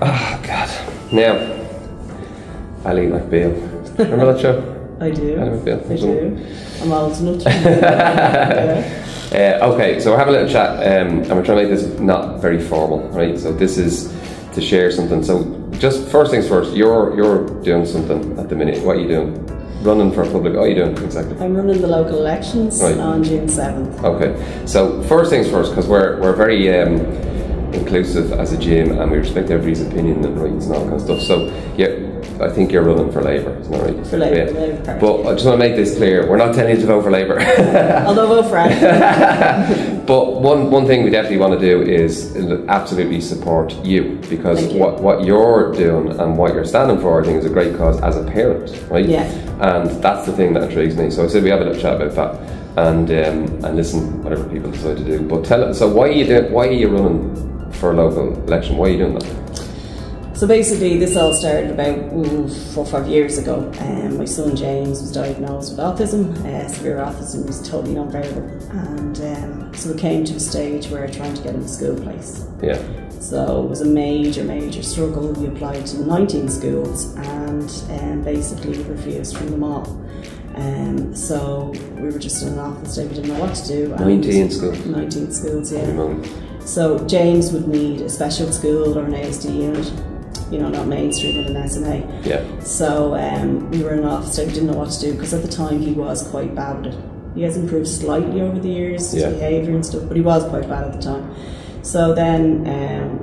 Oh God. Now, Ali McBeal. Remember that show? I do. Ali McBeal. I do. I'm old enough to okay, so we're having a little chat, and we're trying to make this not very formal, right? So this is to share something. So just first things first, you're doing something at the minute. What are you doing? Running for public, what are you doing exactly? I'm running the local elections on June 7th. Okay, so first things first, because we're very inclusive as a gym and we respect everybody's opinion and rights and all that kind of stuff. So yeah, I think you're running for Labour, isn't that right? For Labour, yeah. Labour Party. But I just want to make this clear, we're not telling you to vote for Labour. Although vote for anything. But one thing we definitely want to do is absolutely support you, because what you're doing and what you're standing for, I think, is a great cause as a parent, right? Yeah. And that's the thing that intrigues me. So I said we have a little chat about that and listen whatever people decide to do. But tell us, so why are you running for a local election? Why are you doing that? So basically this all started about 4 or 5 years ago. My son James was diagnosed with autism. Severe autism was totally non-verbal, and so it came to a stage where trying to get him a school place. Yeah. So it was a major struggle. We applied to 19 schools and basically refused from them all. So we were just in an awful state, we didn't know what to do. 19 schools? 19 schools, yeah. So James would need a special school or an ASD unit, you know, not mainstream with an SMA. Yeah. So we were in an awful state, we didn't know what to do, because at the time he was quite bad at it. He has improved slightly over the years, his behaviour and stuff, but he was quite bad at the time. So then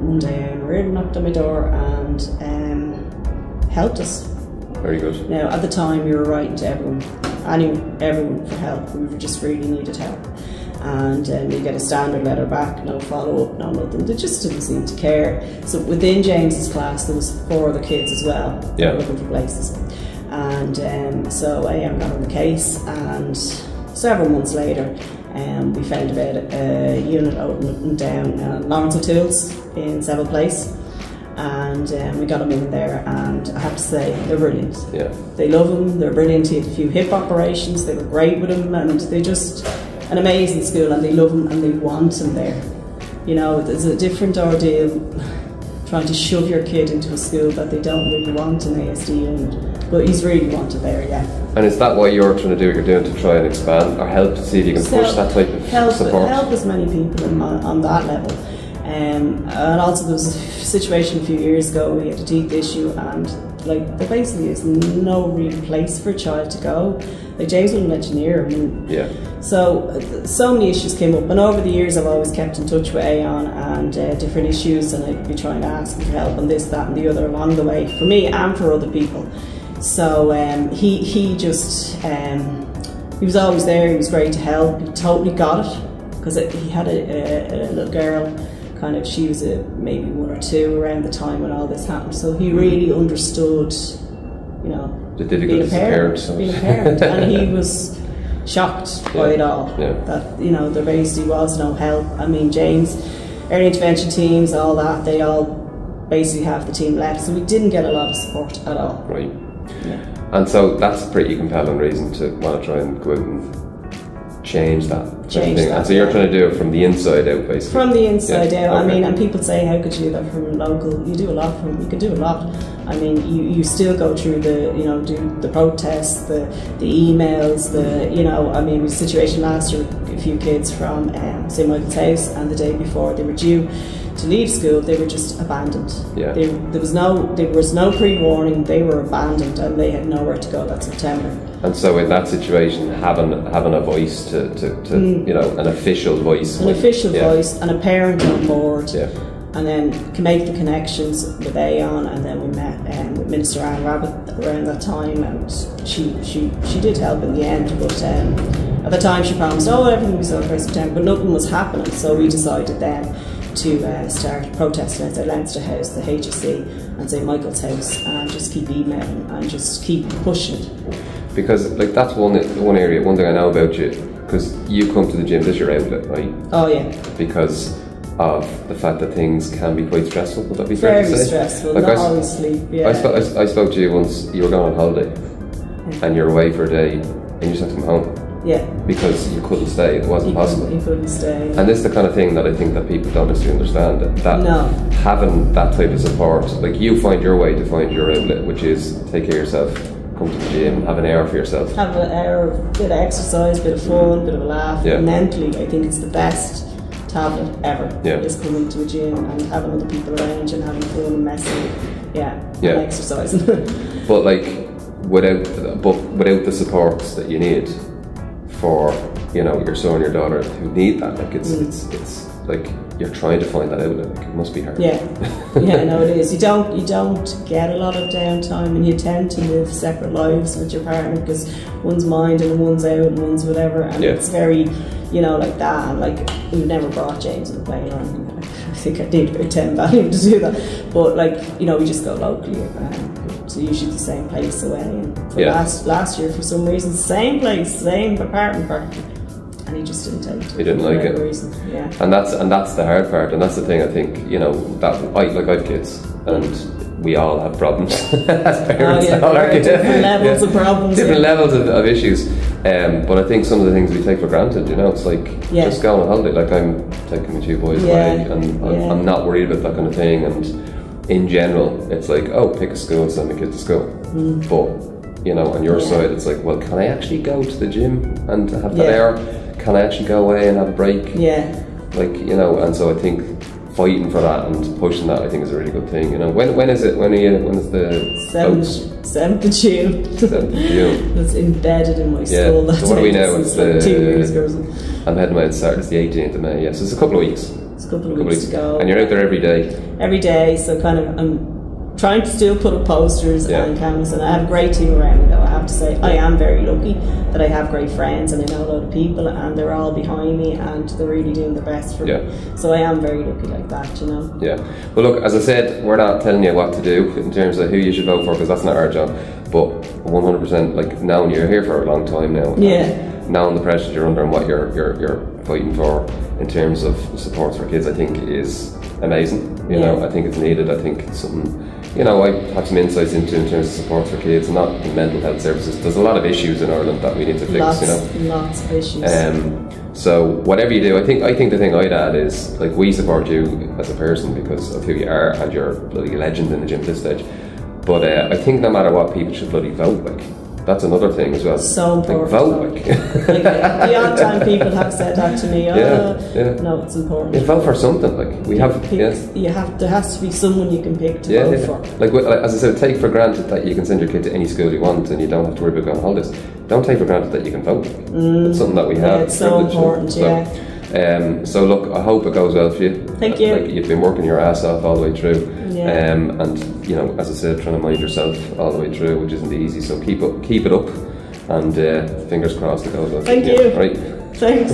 one day Maria knocked on my door and helped us. Very good. Now at the time we were writing to everyone for help. We just really needed help. And you get a standard letter back, no follow-up, no nothing. They just didn't seem to care. So within James's class there was 4 other kids as well looking for places. And so I got on the case, and several months later we found about a unit opening down Lawrence O'Toole's in Seville Place, and we got them in there, and I have to say they're brilliant. Yeah. They love him, they're brilliant. He had a few hip operations, they were great with him, and they just an amazing school, and they love him and they want him there. You know, there's a different ordeal trying to shove your kid into a school that they don't really want an ASD unit, but he's really wanted there, yeah. And is that what you're trying to do, what you're doing to try and expand or help to see if you can push that type of support? Help as many people on that level. And also there was a situation a few years ago, we had a teeth issue, and like there basically is no real place for a child to go. Like James was an engineer, so many issues came up, and over the years I've always kept in touch with Aon and different issues, and I'd be trying to ask him for help on this, that and the other along the way, for me and for other people. So he just he was always there, he was great to help, he totally got it, because he had a little girl, kind of, she was maybe 1 or 2 around the time when all this happened, so he really understood, you know, the difficulties being a parent, and he was shocked by it all. Yeah. That, you know, there basically was no help. I mean, James, early intervention teams, all that, they all basically half the team left, so we didn't get a lot of support at all. Right. Yeah. And so that's a pretty compelling reason to want to try and go out and change that. And so you're trying to do it from the inside out, basically. From the inside out. Okay. I mean, and people say, how could you do that from local? You do a lot from. You can do a lot. I mean, you still go through the, you know, do the protests, the emails, you know. I mean, we had a situation last year with a few kids from St Michael's House, and the day before they were due to leave school, they were just abandoned. Yeah. There was no pre-warning. They were abandoned, and they had nowhere to go that September. And so in that situation, having a voice to you know, an official voice. An official voice, and a parent on board. Yeah. And then can make the connections with Aon, and then we met with Minister Anne Rabbitt around that time, and she did help in the end, but at the time she promised, everything would be sorted by September, but nothing was happening, so we decided then to start protesting outside Leinster House, the HSC and St Michael's House, and just keep emailing and just keep pushing it. Because like that's one area, one thing I know about you, because you come to the gym, this is your outlet, right? Oh yeah. Because of the fact that things can be quite stressful, would that be fair to say? Very stressful, like not always sleep, yeah. I spoke to you once, you were going on holiday, and you're away for a day, and you just have to come home. Yeah. Because you couldn't stay, it wasn't possible. You couldn't stay. And this is the kind of thing that I think that people don't necessarily understand, that No. having that type of support, like you find your way to find your outlet, which is take care of yourself, come to the gym, have an hour for yourself. Have an hour, bit of exercise, bit of fun, bit of a laugh. Yeah. Mentally, I think it's the best tablet ever. Yeah. Is coming to a gym and having other people around you and having fun and messing. Yeah. Yeah. And exercising. But like without the supports that you need for, you know, your son, your daughter who need that, like it's like you're trying to find that outlet. Like, it must be hard. Yeah, yeah, no, it is. You don't get a lot of downtime, and you tend to live separate lives with your partner because one's mind and one's out and one's whatever, and it's very, you know, like that. And like we've never brought James to the playground. I think I need about 10 Valium to do that, but like, you know, we just go locally. So usually the same place away. And for last year, for some reason, same place, same apartment practically. And he just didn't take it. He didn't like it. Reason. Yeah. And that's the hard part, and that's the thing. I think, you know, that I have kids, and we all have problems as parents. All our kids, different levels of problems, different levels of issues. But I think some of the things we take for granted, you know, it's like just going on holiday. Like I'm taking my 2 boys away, and I'm not worried about that kind of thing. And in general, it's like, oh, pick a school, send the kids to school. But you know, on your side, it's like, well, can I actually go to the gym and have that hour? Can I actually go away and have a break? Yeah. Like, you know, and so I think fighting for that and pushing that, I think, is a really good thing. You know, when is it? When is the 7th of June? 7th of June. It's embedded in my soul. That so what do we know? It's 2 years ago. I'm heading my start. It's the 18th of May. Yes, so it's a couple of weeks. It's a couple of weeks to go. And you're out there every day. Every day. So kind of I'm trying to still put up posters and canvas, and I have a great team around me though, I have to say. I am very lucky that I have great friends and I know a lot of people and they're all behind me and they're really doing their best for me. So I am very lucky like that, you know. Yeah. Well look, as I said, we're not telling you what to do in terms of who you should vote for, because that's not our job, but 100%, like, knowing you're here for a long time now, knowing the pressures you're under and what you're fighting for in terms of supports for kids, I think is amazing. You know, I think it's needed. I think it's something, you know, I have some insights into in terms of support for kids, not in mental health services. There's a lot of issues in Ireland that we need to fix. Lots, you know, lots of issues. So whatever you do, I think the thing I'd add is, like, we support you as a person because of who you are, and you're a bloody legend in the gym at this stage. But I think no matter what, people should bloody vote. Like, that's another thing as well. So important. Like, vote. Like the odd time people have said that to me. No, it's important. Yeah, vote for something. Like we have. There has to be someone you can pick to vote for. Like as I said, take for granted that you can send your kid to any school you want and you don't have to worry about going on holidays. Don't take for granted that you can vote. It's something that we have. It's so important. So look, I hope it goes well for you. Thank you. Like, you've been working your ass off all the way through. And you know, as I said, trying to mind yourself all the way through, which isn't easy. So keep it up, and fingers crossed it goes well. Thank you. Right. Thanks.